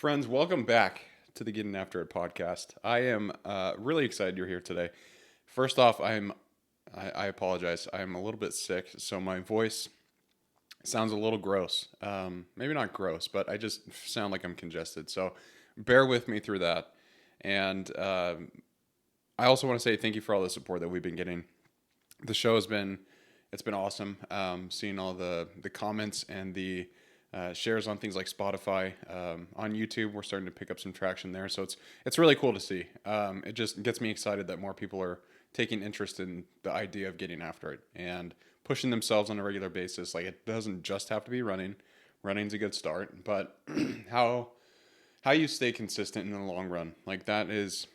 Friends, welcome back to the Getting After It podcast. I am really excited you're here today. First off, I apologize. I'm a little bit sick, so my voice sounds a little gross. Maybe not gross, but I just sound like I'm congested. So bear with me through that. And I also want to say thank you for all the support that we've been getting. The show has been it's been awesome. Seeing all the comments and the shares on things like Spotify, on YouTube, we're starting to pick up some traction there. So it's really cool to see. It just gets me excited that more people are taking interest in the idea of getting after it and pushing themselves on a regular basis. Like it doesn't just have to be running. Running's a good start, but how how you stay consistent in the long run, like that is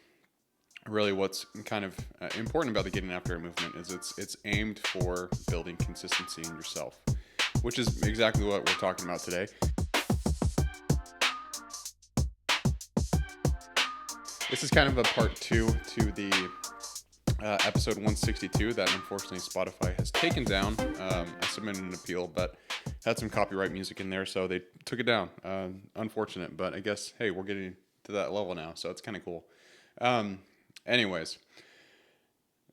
really what's kind of important about the Getting After It movement is it's aimed for building consistency in yourself, which is exactly what we're talking about today. This is kind of a part two to the episode 162 that unfortunately Spotify has taken down. I submitted an appeal, but had some copyright music in there, so they took it down. Unfortunate, but I guess, hey, we're getting to that level now, so it's kind of cool. Anyways,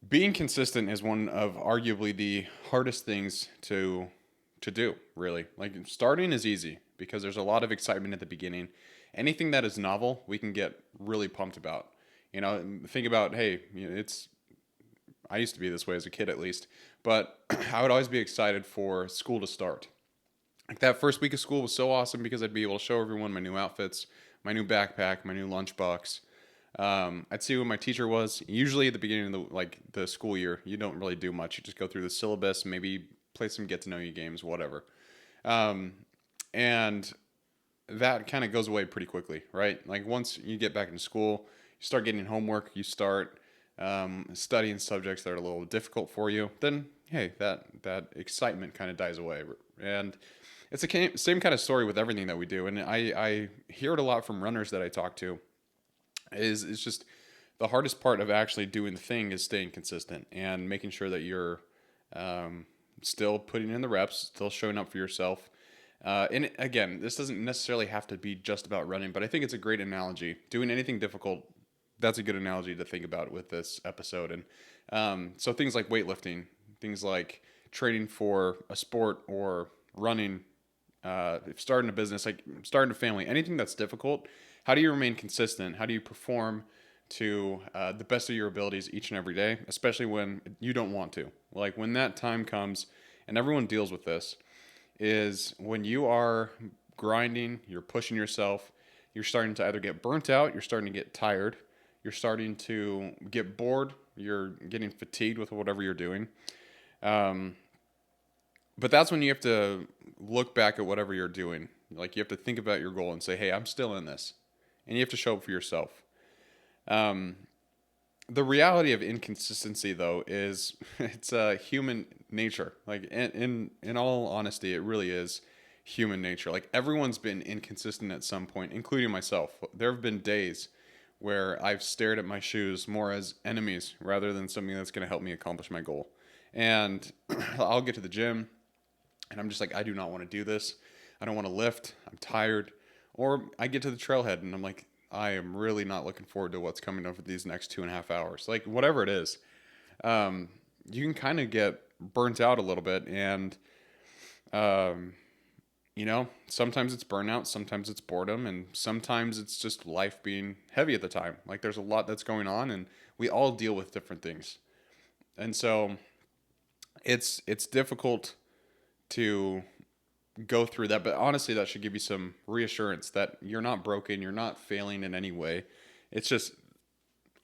being consistent is one of arguably the hardest things to do, really. Like starting is easy because there's a lot of excitement at the beginning. Anything that is novel, we can get really pumped about. Think about, hey, it's I used to be this way as a kid at least, but I would always be excited for school to start. Like that first week of school was so awesome because I'd be able to show everyone my new outfits, my new backpack, my new lunchbox. I'd see who my teacher was. Usually at the beginning of the school year, you don't really do much. You just go through the syllabus, maybe play some get to know you games, whatever. Um, and that kind of goes away pretty quickly, right? Like once you get back into school, you start getting homework, you start studying subjects that are a little difficult for you. Then hey, that excitement kind of dies away, and it's the same kind of story with everything that we do. And I hear it a lot from runners that I talk to is it's just the hardest part of actually doing the thing is staying consistent and making sure that you're still putting in the reps, still showing up for yourself. And again, this doesn't necessarily have to be just about running, but I think it's a great analogy. Doing anything difficult, that's a good analogy to think about with this episode. And so things like weightlifting, things like training for a sport or running, starting a business, like starting a family, anything that's difficult, how do you remain consistent? How do you perform to the best of your abilities each and every day, especially when you don't want to? Like when that time comes, and everyone deals with this, is when you are grinding, you're pushing yourself, you're starting to either get burnt out, you're starting to get tired, you're starting to get bored, you're getting fatigued with whatever you're doing. But that's when you have to look back at whatever you're doing. Like you have to think about your goal and say, hey, I'm still in this. And you have to show up for yourself. Um, the reality of inconsistency, though, is it's human nature. Like in all honesty, it really is human nature. Like everyone's been inconsistent at some point, including myself. There have been days where I've stared at my shoes more as enemies rather than something that's going to help me accomplish my goal. And I'll get to the gym and I'm just like, I do not want to do this. I don't want to lift. I'm tired. Or I get to the trailhead and I'm like, I am really not looking forward to what's coming over these next 2.5 hours. Like whatever it is, you can kind of get burnt out a little bit, and um, sometimes it's burnout, sometimes it's boredom, and sometimes it's just life being heavy at the time. Like there's a lot that's going on, and we all deal with different things, and so it's difficult to go through that. But honestly, that should give you some reassurance that you're not broken, you're not failing in any way. It's just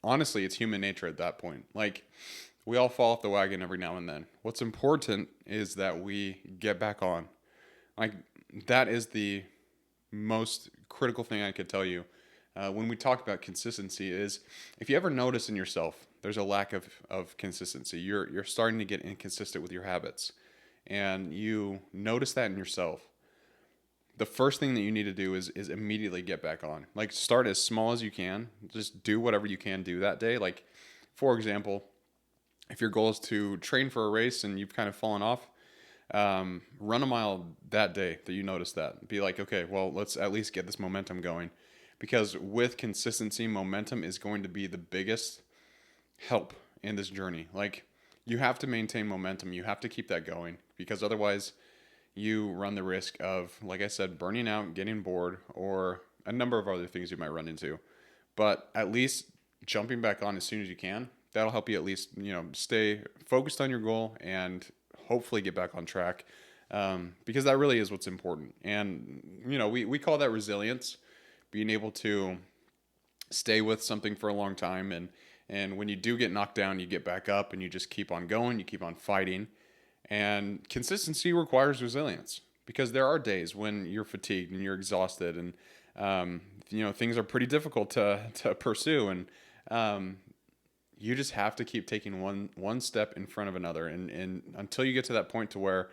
honestly, it's human nature at that point. Like we all fall off the wagon every now and then. What's important is that we get back on. Like that is the most critical thing I could tell you when we talk about consistency is if you ever notice in yourself there's a lack of consistency, you're starting to get inconsistent with your habits, and you notice that in yourself, the first thing that you need to do is immediately get back on. Like start as small as you can. Just do whatever you can do that day. Like for example, if your goal is to train for a race and you've kind of fallen off, run a mile that day that you notice that. Be like, okay, well, let's at least get this momentum going. because with consistency, momentum is going to be the biggest help in this journey. Like, you have to maintain momentum. You have to keep that going, because otherwise you run the risk of, like I said, burning out, getting bored, or a number of other things you might run into. But at least jumping back on as soon as you can, that'll help you at least, stay focused on your goal and hopefully get back on track. Because that really is what's important. And, we call that resilience, being able to stay with something for a long time. And when you do get knocked down, you get back up and you just keep on going, you keep on fighting. And consistency requires resilience, because there are days when you're fatigued and you're exhausted, and things are pretty difficult to pursue, and you just have to keep taking one step in front of another, and until you get to that point to where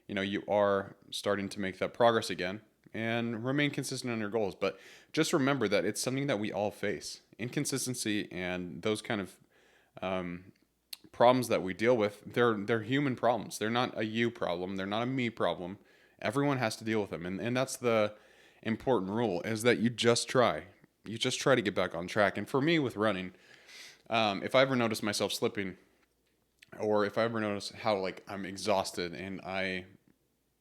you are starting to make that progress again, and remain consistent on your goals. But just remember that it's something that we all face. Inconsistency and those kind of problems that we deal with, they're human problems. They're not a you problem. They're not a me problem. Everyone has to deal with them. And that's the important rule, is that you just try. You just try to get back on track. And for me with running, if I ever notice myself slipping, or if I ever notice how like I'm exhausted and I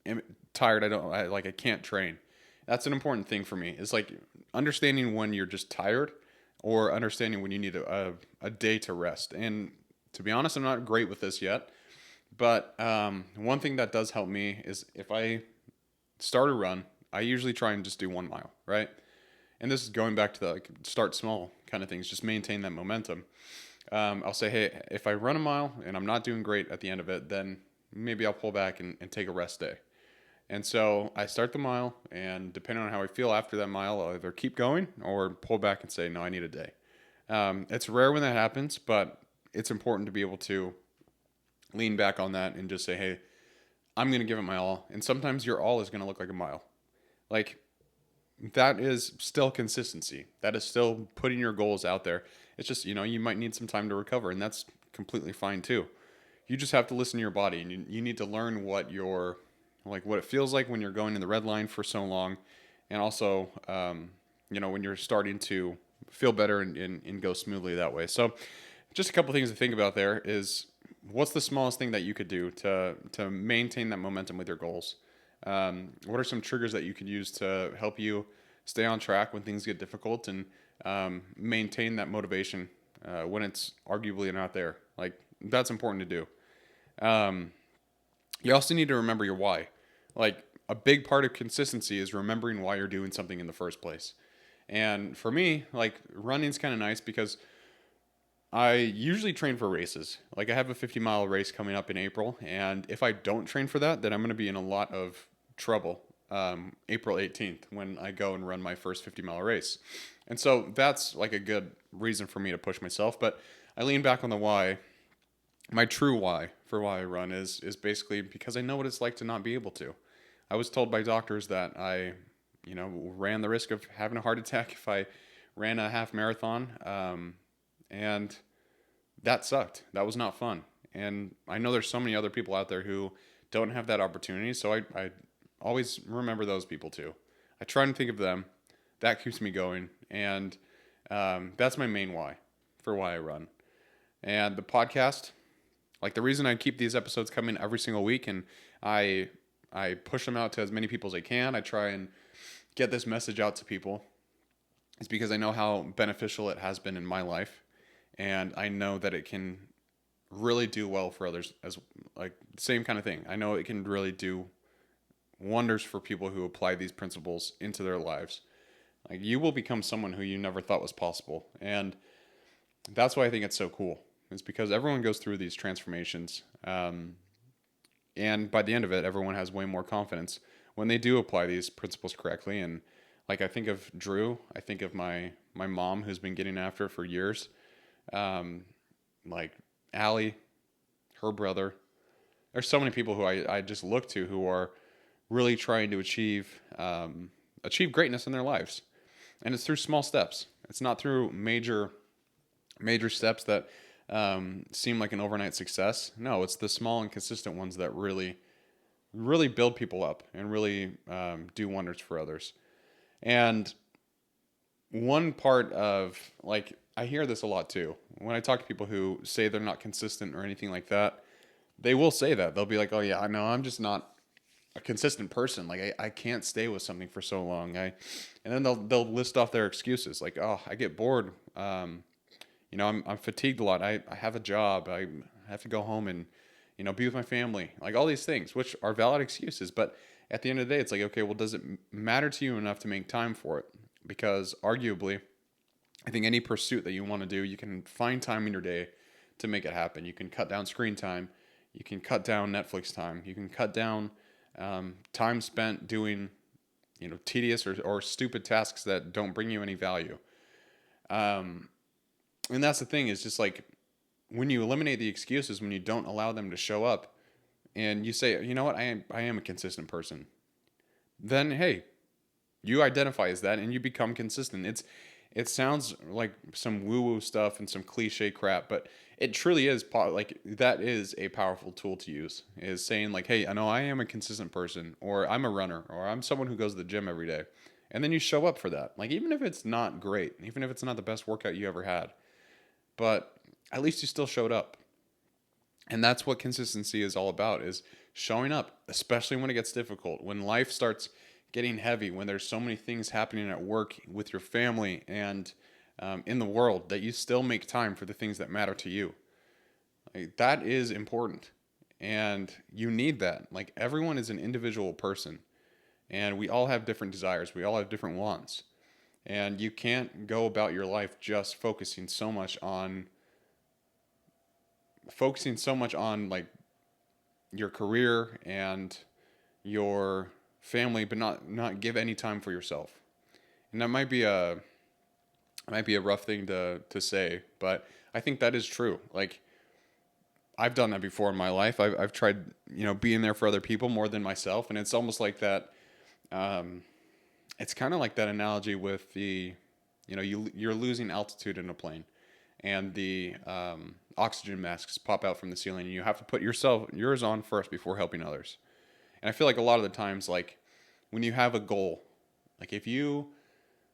am tired, I can't train. That's an important thing for me. It's like understanding when you're just tired, or understanding when you need a day to rest. And to be honest, I'm not great with this yet. But one thing that does help me is if I start a run, I usually try and just do 1 mile, right? And this is going back to the start small kind of things, just maintain that momentum. I'll say, hey, if I run a mile and I'm not doing great at the end of it, then maybe I'll pull back and take a rest day. And so I start the mile, and depending on how I feel after that mile, I'll either keep going or pull back and say, no, I need a day. It's rare when that happens, but it's important to be able to lean back on that and just say, hey, I'm going to give it my all. And sometimes your all is going to look like a mile. Like, that is still consistency. That is still putting your goals out there. It's just, you might need some time to recover, and that's completely fine too. You just have to listen to your body, and you need to learn what it feels like when you're going in the red line for so long. And also, when you're starting to feel better and go smoothly that way. So just a couple things to think about there is, what's the smallest thing that you could do to maintain that momentum with your goals? What are some triggers that you could use to help you stay on track when things get difficult, and maintain that motivation when it's arguably not there? Like, that's important to do. You also need to remember your why. Like, a big part of consistency is remembering why you're doing something in the first place. And for me, like, running's kind of nice because I usually train for races. Like, I have a 50-mile race coming up in April, and if I don't train for that, then I'm going to be in a lot of trouble April 18th when I go and run my first 50-mile race. And so that's like a good reason for me to push myself. But I lean back on the why. My true why for why I run is basically because I know what it's like to not be able to. I was told by doctors that I, ran the risk of having a heart attack if I ran a half marathon. And that sucked. That was not fun. And I know there's so many other people out there who don't have that opportunity. So I always remember those people too. I try and think of them. That keeps me going. And that's my main why for why I run. And the podcast, like, the reason I keep these episodes coming every single week, and I push them out to as many people as I can. I try and get this message out to people, is because I know how beneficial it has been in my life. And I know that it can really do well for others, as like same kind of thing. I know it can really do wonders for people who apply these principles into their lives. Like, you will become someone who you never thought was possible. And that's why I think it's so cool. It's because everyone goes through these transformations. And by the end of it, everyone has way more confidence when they do apply these principles correctly. And like, I think of Drew, I think of my mom, who's been getting after it for years. Like Allie, her brother. There's so many people who I just look to who are really trying to achieve greatness in their lives. And it's through small steps. It's not through major steps that seem like an overnight success. No, it's the small and consistent ones that really, really build people up and really do wonders for others. And one part of, like, I hear this a lot too. When I talk to people who say they're not consistent or anything like that, they will say that. They'll be like, "Oh yeah, I know, I'm just not a consistent person. Like I can't stay with something for so long." And then they'll list off their excuses like, "Oh, I get bored. I'm fatigued a lot. I have a job. I have to go home and be with my family." Like all these things, which are valid excuses, but at the end of the day, it's like, okay, well, does it matter to you enough to make time for it? Because arguably, I think any pursuit that you want to do, you can find time in your day to make it happen. You can cut down screen time. You can cut down Netflix time. You can cut down time spent doing, tedious or stupid tasks that don't bring you any value. Um, and that's the thing is just like when you eliminate the excuses, when you don't allow them to show up, and you say, you know what, I am a consistent person. Then hey, you identify as that and you become consistent. It sounds like some woo woo stuff and some cliche crap, but it truly is like that is a powerful tool to use. Is saying like, hey, I know I am a consistent person, or I'm a runner, or I'm someone who goes to the gym every day, and then you show up for that. Like even if it's not great, even if it's not the best workout you ever had, but at least you still showed up. And that's what consistency is all about, is showing up, especially when it gets difficult, when life starts getting heavy, when there's so many things happening at work, with your family, and in the world, that you still make time for the things that matter to you. Like, that is important. And you need that. Like everyone is an individual person, and we all have different desires. We all have different wants. And you can't go about your life just focusing so much on like your career and your family, but not give any time for yourself. And that might be a rough thing to say, but I think that is true. Like I've done that before in my life. I've tried being there for other people more than myself, and it's almost like that. Um, it's kind of like that analogy with the, you're losing altitude in a plane, and the oxygen masks pop out from the ceiling, and you have to put yours on first before helping others. And I feel like a lot of the times, like when you have a goal, like if you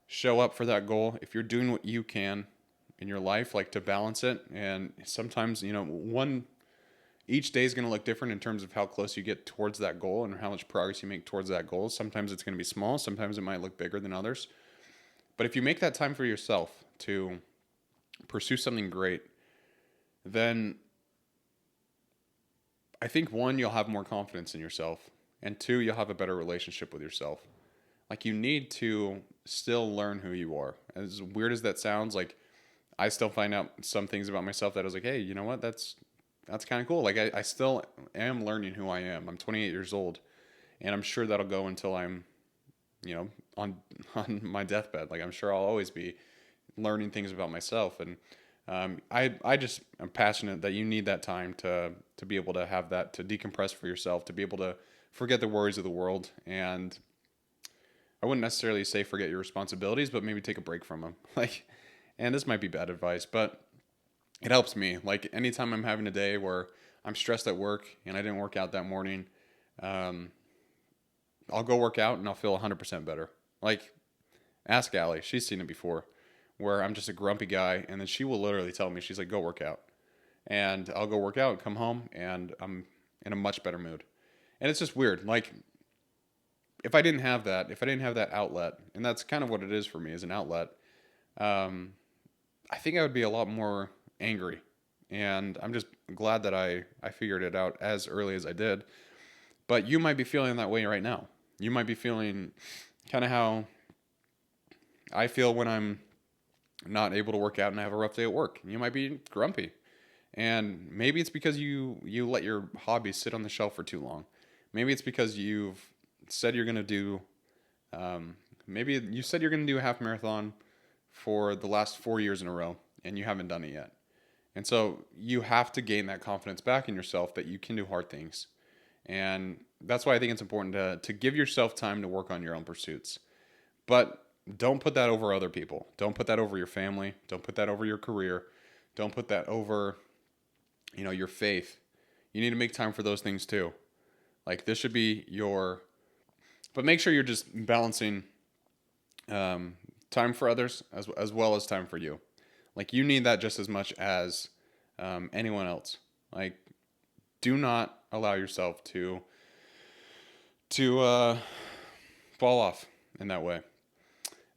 show up for that goal, if you're doing what you can in your life, like to balance it, and sometimes one each day is going to look different in terms of how close you get towards that goal and how much progress you make towards that goal. Sometimes it's going to be small, sometimes it might look bigger than others. But if you make that time for yourself to pursue something great, then I think one, you'll have more confidence in yourself, and two, you'll have a better relationship with yourself. Like you need to still learn who you are. As weird as that sounds, like I still find out some things about myself that I was like, hey, you know what? That's kind of cool. Like I still am learning who I am. I'm 28 years old, and I'm sure that'll go until I'm, on on my deathbed. Like I'm sure I'll always be learning things about myself, and I just am passionate that you need that time to be able to have that, to decompress for yourself, to be able to forget the worries of the world. And I wouldn't necessarily say forget your responsibilities, but maybe take a break from them. Like, and this might be bad advice, but it helps me. Like anytime I'm having a day where I'm stressed at work and I didn't work out that morning, um, I'll go work out and I'll feel 100% better. Like ask Allie, she's seen it before, where I'm just a grumpy guy, and then she will literally tell me, she's like, go work out. And I'll go work out, come home, and I'm in a much better mood. And it's just weird. Like, if I didn't have that outlet, and that's kind of what it is for me, as an outlet, um, I think I would be a lot more angry. And I'm just glad that I figured it out as early as I did. But you might be feeling that way right now. You might be feeling kind of how I feel when I'm not able to work out and I have a rough day at work. You might be grumpy. And maybe it's because you let your hobby sit on the shelf for too long. Maybe it's because you've said you're going to do maybe you said you're going to do a half marathon for the last 4 years in a row and you haven't done it yet. And so you have to gain that confidence back in yourself that you can do hard things. And that's why I think it's important to give yourself time to work on your own pursuits. But don't put that over other people. Don't put that over your family. Don't put that over your career. Don't put that over, your faith. You need to make time for those things too. Like this should be but make sure you're just balancing um, time for others as well as time for you. Like you need that just as much as anyone else. Like do not allow yourself to fall off in that way.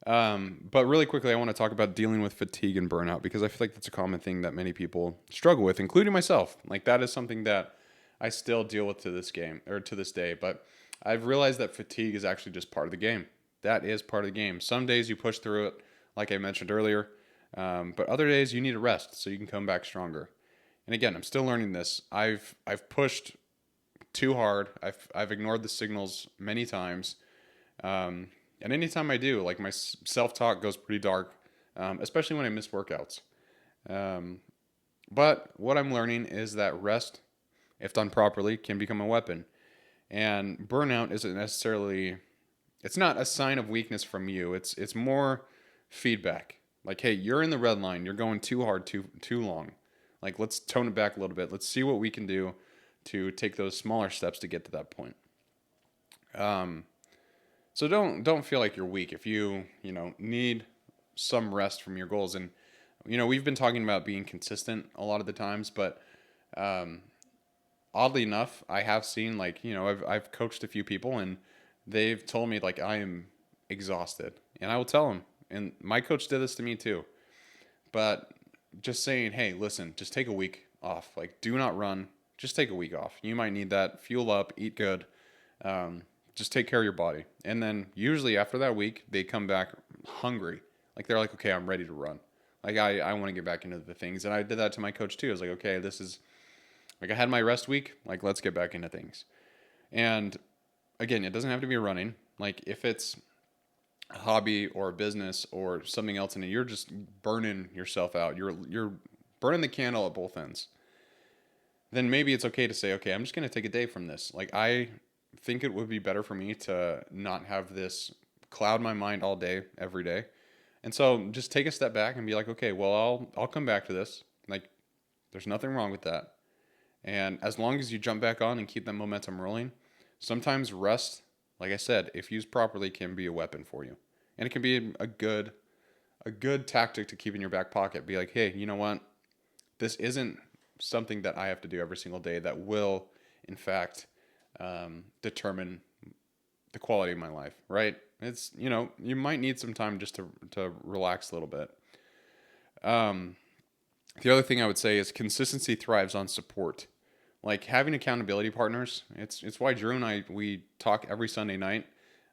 But really quickly, I want to talk about dealing with fatigue and burnout because I feel like that's a common thing that many people struggle with, including myself. Like that is something that I still deal with to this game or to this day. But I've realized that fatigue is actually just part of the game. That is part of the game. Some days you push through it, like I mentioned earlier, but other days you need a rest so you can come back stronger. And again, I'm still learning this. I've pushed too hard. I've ignored the signals many times. And anytime I do, like my self-talk goes pretty dark, especially when I miss workouts. Um, but what I'm learning is that rest, if done properly, can become a weapon. And burnout isn't necessarily, it's not a sign of weakness from you. It's more feedback. Like, hey, you're in the red line. You're going too hard, too long. Like, let's tone it back a little bit. Let's see what we can do to take those smaller steps to get to that point. Um, so don't feel like you're weak if you need some rest from your goals. And we've been talking about being consistent a lot of the times, but um, oddly enough, I have seen like I've coached a few people and they've told me like I am exhausted, and I will tell them. And my coach did this to me too. But just saying, hey, listen, just take a week off. Like, do not run. Just take a week off. You might need that. Fuel up, eat good. Um, just take care of your body. And then usually after that week, they come back hungry. Like, they're like, okay, I'm ready to run. Like, I want to get back into the things. And I did that to my coach too. I was like, okay, this is like, I had my rest week. Like, let's get back into things. And again, it doesn't have to be running. Like, if it's a hobby or a business or something else, and you're just burning yourself out, you're burning the candle at both ends, then maybe it's okay to say, okay, I'm just going to take a day from this. Like, I think it would be better for me to not have this cloud my mind all day, every day. And so just take a step back and be like, okay, well, I'll come back to this. Like, there's nothing wrong with that. And as long as you jump back on and keep that momentum rolling, sometimes rest, like I said, if used properly, can be a weapon for you. And it can be a good tactic to keep in your back pocket. Be like, hey, you know what? This isn't something that I have to do every single day that will, in fact, determine the quality of my life, right? It's, you might need some time just to relax a little bit. Um, the other thing I would say is consistency thrives on support. Like having accountability partners, it's why Drew and I, we talk every Sunday night.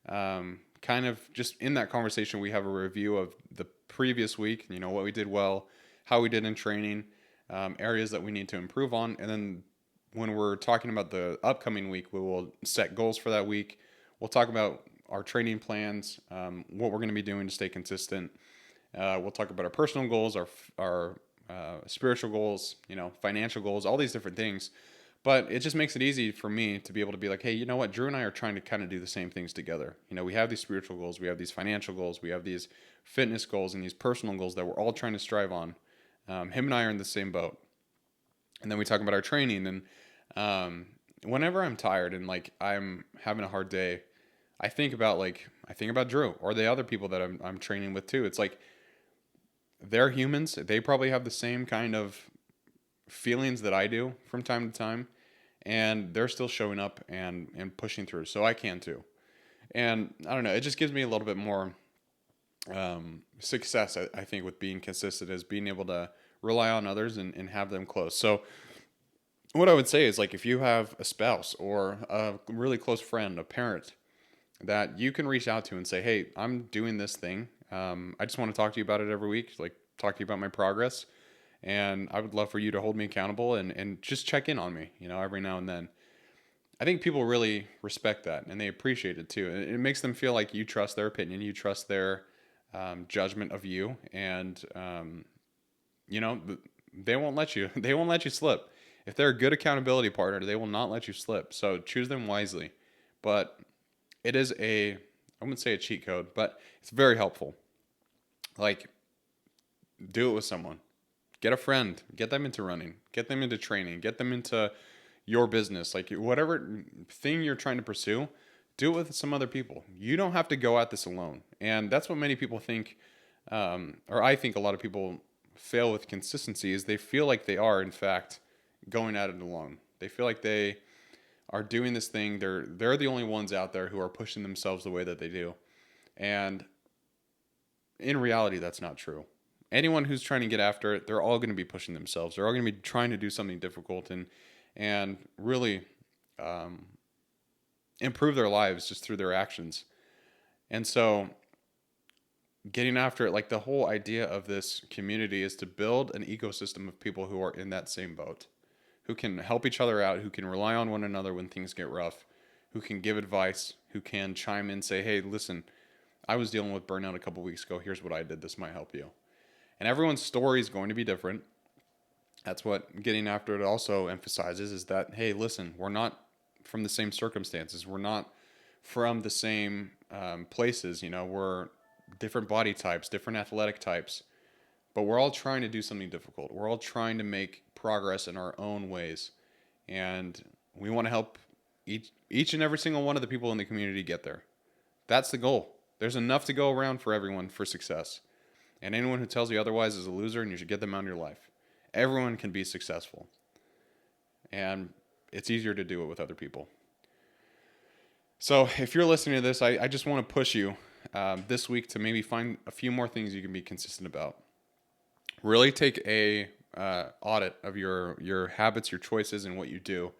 Kind of just in that conversation, we have a review of the previous week, what we did well, how we did in training, areas that we need to improve on. And then when we're talking about the upcoming week, we will set goals for that week. We'll talk about our training plans, what we're going to be doing to stay consistent. We'll talk about our personal goals, our spiritual goals, financial goals, all these different things. But it just makes it easy for me to be able to be like, hey, you know what? Drew and I are trying to kind of do the same things together. We have these spiritual goals, we have these financial goals, we have these fitness goals and these personal goals that we're all trying to strive on. Him and I are in the same boat. And then we talk about our training. And whenever I'm tired and like I'm having a hard day, I think about Drew or the other people that I'm training with too. It's like they're humans. They probably have the same kind of feelings that I do from time to time, and they're still showing up and pushing through. So I can too. And I don't know, it just gives me a little bit more success, I think, with being consistent, is being able to rely on others and have them close. So what I would say is like if you have a spouse or a really close friend, a parent that you can reach out to and say, hey, I'm doing this thing. I just want to talk to you about it every week, like talk to you about my progress. And I would love for you to hold me accountable and just check in on me, every now and then. I think people really respect that and they appreciate it too. It makes them feel like you trust their opinion, you trust their judgment of you, and you know they won't let you they won't let you slip. If they're a good accountability partner, they will not let you slip. So choose them wisely. But it is I wouldn't say a cheat code, but it's very helpful. Like, do it with someone. Get a friend, get them into running, get them into training, get them into your business. Like, whatever thing you're trying to pursue, do it with some other people. You don't have to go at this alone. And that's what many people think or I think a lot of people fail with consistency, is they feel like they are, in fact, going at it alone. They feel like they are doing this thing. They're the only ones out there who are pushing themselves the way that they do. And in reality, that's not true. Anyone who's trying to get after it, they're all going to be pushing themselves. They're all going to be trying to do something difficult and really improve their lives just through their actions. And so getting after it, like the whole idea of this community is to build an ecosystem of people who are in that same boat, who can help each other out, who can rely on one another when things get rough, who can give advice, who can chime in, say, hey, listen, I was dealing with burnout a couple weeks ago. Here's what I did. This might help you. And everyone's story is going to be different. That's what getting after it also emphasizes, is that, hey, listen, we're not from the same circumstances. We're not from the same places. We're different body types, different athletic types, but we're all trying to do something difficult. We're all trying to make progress in our own ways. And we want to help each and every single one of the people in the community get there. That's the goal. There's enough to go around for everyone for success. And anyone who tells you otherwise is a loser, and you should get them out of your life. Everyone can be successful. And it's easier to do it with other people. So if you're listening to this, I just want to push you this week to maybe find a few more things you can be consistent about. Really take a audit of your habits, your choices, and what you do,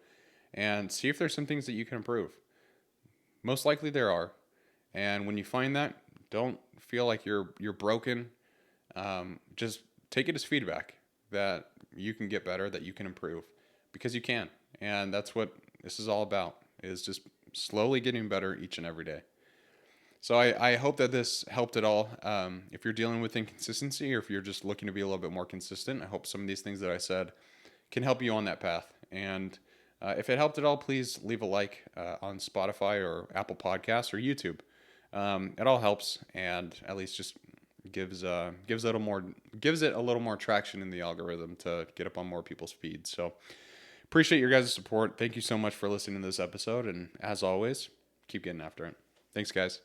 and see if there's some things that you can improve. Most likely there are. And when you find that, don't feel like you're broken. Just take it as feedback that you can get better, that you can improve, because you can. And that's what this is all about, is just slowly getting better each and every day. So I hope that this helped at all. If you're dealing with inconsistency, or if you're just looking to be a little bit more consistent, I hope some of these things that I said can help you on that path. And if it helped at all, please leave a like on Spotify or Apple Podcasts or YouTube. It all helps, and at least just gives it a little more traction in the algorithm to get up on more people's feeds. So appreciate your guys' support. Thank you so much for listening to this episode, and as always, keep getting after it. Thanks, guys.